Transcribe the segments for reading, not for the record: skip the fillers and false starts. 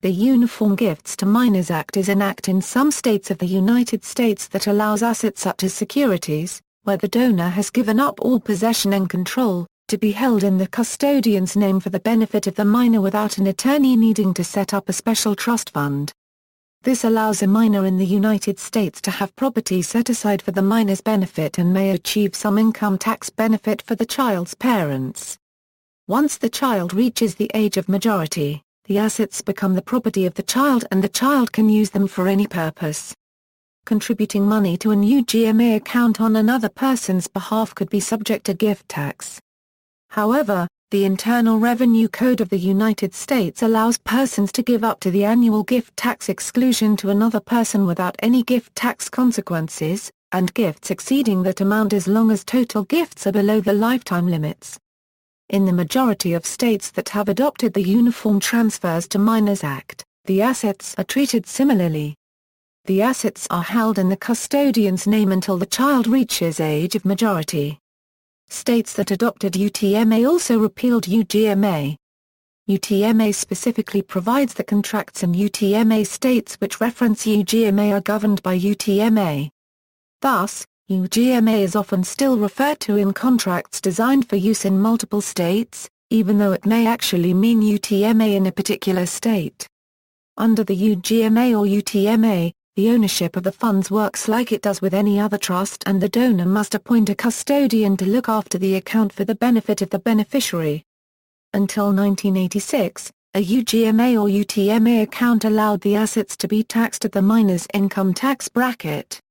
The Uniform Gifts to Minors Act is an act in some states of the United States that allows assets such as securities, where the donor has given up all possession and control, to be held in the custodian's name for the benefit of the minor without an attorney needing to set up a special trust fund. This allows a minor in the United States to have property set aside for the minor's benefit and may achieve some income tax benefit for the child's parents. Once the child reaches the age of majority, the assets become the property of the child and the child can use them for any purpose. Contributing money to an UGMA account on another person's behalf could be subject to gift tax. However, the Internal Revenue Code of the United States allows persons to give up to the annual gift tax exclusion to another person without any gift tax consequences, and gifts exceeding that amount as long as total gifts are below the lifetime limits. In the majority of states that have adopted the Uniform Transfers to Minors Act, the assets are treated similarly. The assets are held in the custodian's name until the child reaches age of majority. States that adopted UTMA also repealed UGMA. UTMA specifically provides that contracts in UTMA states which reference UGMA are governed by UTMA. Thus, UGMA is often still referred to in contracts designed for use in multiple states, even though it may actually mean UTMA in a particular state. Under the UGMA or UTMA, the ownership of the funds works like it does with any other trust and the donor must appoint a custodian to look after the account for the benefit of the beneficiary. Until 1986, a UGMA or UTMA account allowed the assets to be taxed at the minor's income tax bracket.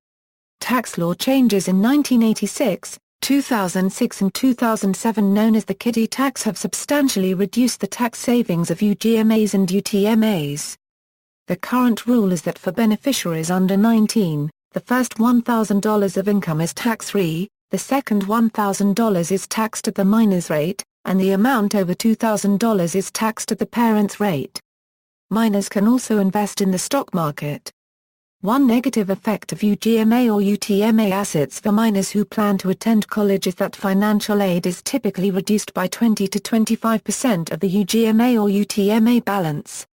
Tax law changes in 1986, 2006 and 2007 known as the kiddie tax have substantially reduced the tax savings of UGMAs and UTMAs. The current rule is that for beneficiaries under 19, the first $1,000 of income is tax-free, the second $1,000 is taxed at the minor's rate, and the amount over $2,000 is taxed at the parent's rate. Minors can also invest in the stock market. One negative effect of UGMA or UTMA assets for minors who plan to attend college is that financial aid is typically reduced by 20 to 25% of the UGMA or UTMA balance.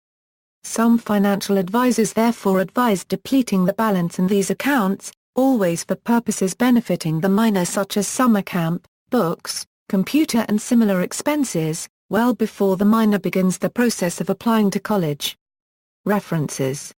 Some financial advisors therefore advise depleting the balance in these accounts, always for purposes benefiting the minor such as summer camp, books, computer and similar expenses, well before the minor begins the process of applying to college. References